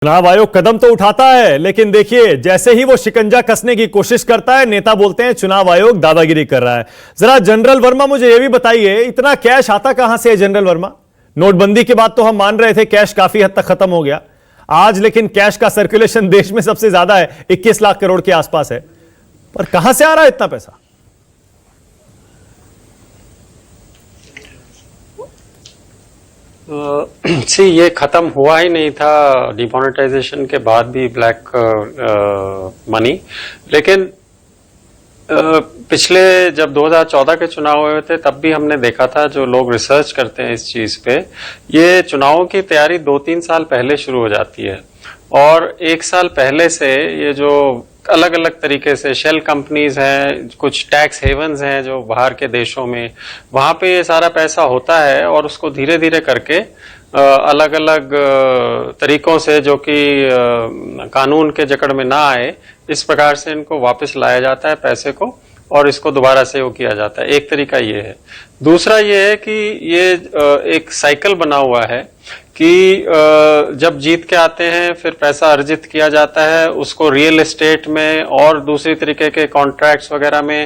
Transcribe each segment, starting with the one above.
चुनाव आयोग कदम तो उठाता है, लेकिन देखिए जैसे ही वो शिकंजा कसने की कोशिश करता है, नेता बोलते हैं चुनाव आयोग दादागिरी कर रहा है। जरा जनरल वर्मा मुझे यह भी बताइए, इतना कैश आता कहां से है जनरल वर्मा? नोटबंदी के बाद तो हम मान रहे थे कैश काफी हद तक खत्म हो गया, आज लेकिन कैश का सर्कुलेशन देश में सबसे ज्यादा है, 21 लाख करोड़ के आसपास है। पर कहां से आ रहा है इतना पैसा? ये खत्म हुआ ही नहीं था डिमोनेटाइजेशन के बाद भी ब्लैक मनी। लेकिन पिछले जब 2014 के चुनाव हुए थे तब भी हमने देखा था, जो लोग रिसर्च करते हैं इस चीज पे, ये चुनावों की तैयारी 2-3 साल पहले शुरू हो जाती है और 1 साल पहले से ये जो अलग अलग तरीके से शेल कंपनीज हैं, कुछ टैक्स हेवन्स हैं जो बाहर के देशों में, वहां पे ये सारा पैसा होता है और उसको धीरे धीरे करके अलग अलग तरीकों से, जो कि कानून के जकड़ में ना आए, इस प्रकार से इनको वापस लाया जाता है पैसे को और इसको दोबारा से वो किया जाता है। एक तरीका ये है। दूसरा ये है कि ये एक साइकिल बना हुआ है कि जब जीत के आते हैं फिर पैसा अर्जित किया जाता है, उसको रियल एस्टेट में और दूसरी तरीके के कॉन्ट्रैक्ट्स वगैरह में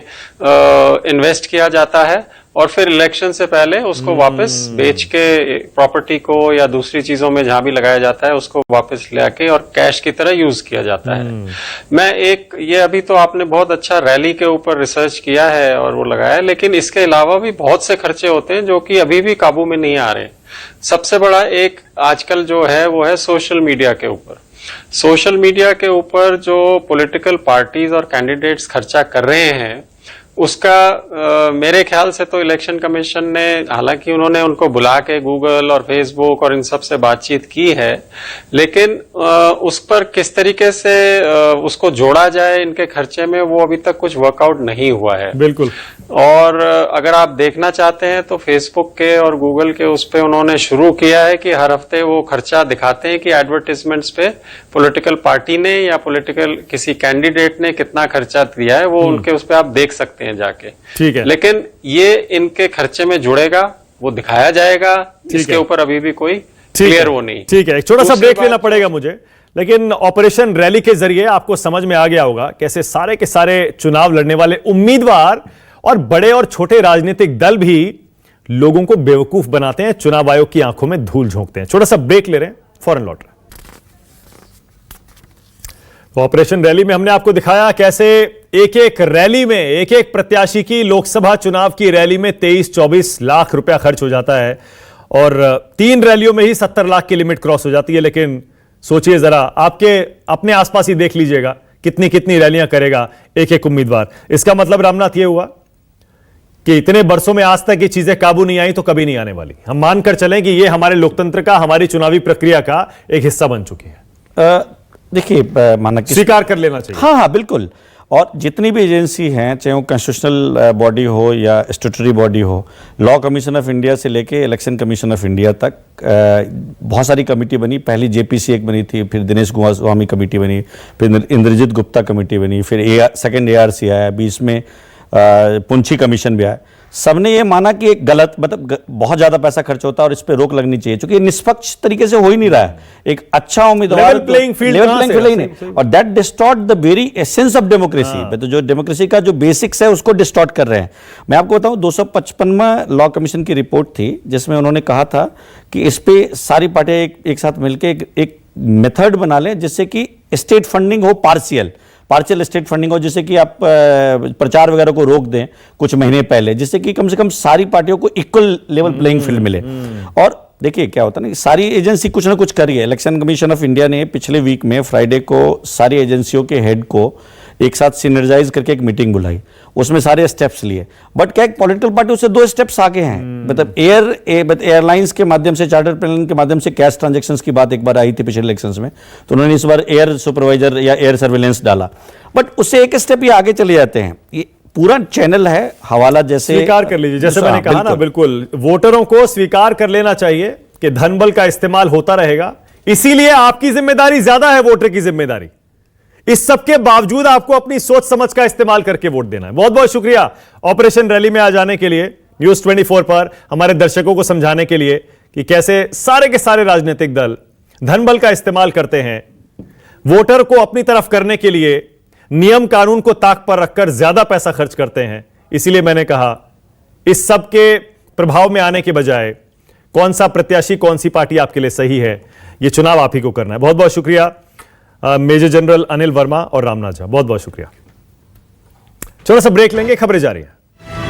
इन्वेस्ट किया जाता है और फिर इलेक्शन से पहले उसको वापस बेच के प्रॉपर्टी को या दूसरी चीजों में जहां भी लगाया जाता है उसको वापस लेके और कैश की तरह यूज किया जाता है। ये अभी तो आपने बहुत अच्छा रैली के ऊपर रिसर्च किया है और वो लगाया है, लेकिन इसके अलावा भी बहुत से खर्चे होते हैं जो कि अभी भी काबू में नहीं आ रहे। सबसे बड़ा एक आजकल जो है वो है सोशल मीडिया के ऊपर। सोशल मीडिया के ऊपर जो पॉलिटिकल पार्टीज और कैंडिडेट्स खर्चा कर रहे हैं उसका मेरे ख्याल से तो इलेक्शन कमीशन ने, हालांकि उन्होंने उनको बुला के गूगल और फेसबुक और इन सब से बातचीत की है, लेकिन उस पर किस तरीके से उसको जोड़ा जाए इनके खर्चे में, वो अभी तक कुछ वर्कआउट नहीं हुआ है। बिल्कुल। और अगर आप देखना चाहते हैं तो फेसबुक के और गूगल के उस पे उन्होंने शुरू किया है कि हर हफ्ते वो खर्चा दिखाते हैं कि एडवर्टाइजमेंट्स पे पॉलिटिकल पार्टी ने या पॉलिटिकल किसी कैंडिडेट ने कितना खर्चा दिया है, वो उनके उस पे आप देख सकते हैं जाके। ठीक है। लेकिन ये इनके खर्चे में जुड़ेगा, वो दिखाया जाएगा, इसके ऊपर अभी भी कोई क्लियर वो नहीं। ठीक है, एक छोटा सा ब्रेक लेना पड़ेगा मुझे, लेकिन ऑपरेशन रैली के जरिए आपको समझ में आ गया होगा कैसे सारे के सारे चुनाव लड़ने वाले उम्मीदवार और बड़े और छोटे राजनीतिक दल भी लोगों को बेवकूफ बनाते हैं, चुनाव आयोग की आंखों में धूल झोंकते हैं। छोटा सा ब्रेक ले रहे हैं, फौरन लौट रहे हैं। ऑपरेशन रैली में हमने आपको दिखाया कैसे एक एक रैली में, एक एक प्रत्याशी की, लोकसभा चुनाव की रैली में 23-24 लाख रुपया खर्च हो जाता है और 3 रैलियों में ही 70 लाख की लिमिट क्रॉस हो जाती है। लेकिन सोचिए जरा, आपके अपने आसपास ही देख लीजिएगा कितनी कितनी रैलियां करेगा एक एक उम्मीदवार। इसका मतलब रामनाथ ये हुआ कि इतने बरसों में आज तक ये चीजें काबू नहीं आई तो कभी नहीं आने वाली। हम मानकर चलें कि ये हमारे लोकतंत्र का, हमारी चुनावी प्रक्रिया का एक हिस्सा बन चुकी है। देखिए, माना कि स्वीकार कर लेना चाहिए। हाँ, बिल्कुल। और जितनी भी एजेंसी हैं, चाहे वो कॉन्स्टिट्यूशनल बॉडी हो या स्टैट्यूटरी बॉडी हो, लॉ कमीशन ऑफ इंडिया से लेके इलेक्शन कमीशन ऑफ इंडिया तक बहुत सारी कमेटी बनी। पहली जेपीसी एक बनी थी, फिर दिनेश गोस्वामी कमेटी बनी, फिर इंद्रजीत गुप्ता कमेटी बनी, फिर सेकेंड ARC आया, बीच में पुंछी कमीशन भी आया। सबने ये माना कि एक गलत, मतलब बहुत ज्यादा पैसा खर्च होता है और इस पे रोक लगनी चाहिए, क्योंकि निष्पक्ष तरीके से हो ही नहीं रहा है। एक अच्छा उम्मीदवार, लेवल प्लेइंग फील्ड ही नहीं, और that distort the very essence of democracy. तो जो डेमोक्रेसी का जो बेसिक्स है उसको डिस्टॉर्ट कर रहे हैं। मैं आपको बताऊं, 255वां लॉ कमीशन की रिपोर्ट थी जिसमें उन्होंने कहा था कि इस पे सारी पार्टियां एक साथ मिलकर एक मेथड बना लें जिससे कि स्टेट फंडिंग हो, पार्शियल स्टेट फंडिंग हो, जिससे कि आप प्रचार वगैरह को रोक दें कुछ महीने पहले, जिससे कि कम से कम सारी पार्टियों को इक्वल लेवल प्लेइंग फील्ड मिले। और देखिए क्या होता है ना कि सारी एजेंसी कुछ ना कुछ कर रही है। इलेक्शन कमीशन ऑफ इंडिया ने पिछले वीक में फ्राइडे को सारी एजेंसियों के हेड को एक साथ सिनर्जाइज करके एक मीटिंग बुलाई, उसमें सारे स्टेप्स लिए। बट क्या एक पॉलिटिकल पार्टी उससे 2 स्टेप्स आगे हैं। मतलब एयरलाइंस के माध्यम से, चार्टर प्लेन के माध्यम से कैश ट्रांजैक्शंस की बात एक बार आई थी पिछले इलेक्शंस में, तो उन्होंने इस बार एयर सुपरवाइजर या एयर सर्विलेंस डाला। बट उससे एक स्टेप ये आगे चले जाते हैं। ये पूरा चैनल है हवाला जैसे, स्वीकार कर लीजिए, जैसे मैंने कहा ना, बिल्कुल वोटरों को स्वीकार कर लेना चाहिए कि धन बल का इस्तेमाल होता रहेगा। इसीलिए आपकी जिम्मेदारी ज्यादा है, वोटर की जिम्मेदारी। इस सब के बावजूद आपको अपनी सोच समझ का इस्तेमाल करके वोट देना है। बहुत बहुत शुक्रिया ऑपरेशन रैली में आ जाने के लिए, न्यूज़ 24 पर हमारे दर्शकों को समझाने के लिए कि कैसे सारे के सारे राजनीतिक दल धन बल का इस्तेमाल करते हैं, वोटर को अपनी तरफ करने के लिए नियम कानून को ताक पर रखकर ज्यादा पैसा खर्च करते हैं। इसीलिए मैंने कहा इस सब के प्रभाव में आने के बजाय कौन सा प्रत्याशी, कौन सी पार्टी आपके लिए सही है, यह चुनाव आप ही को करना है। बहुत बहुत शुक्रिया मेजर जनरल अनिल वर्मा और रामनाथ झा, बहुत बहुत शुक्रिया। छोटा सा ब्रेक लेंगे, खबरें जारी हैं।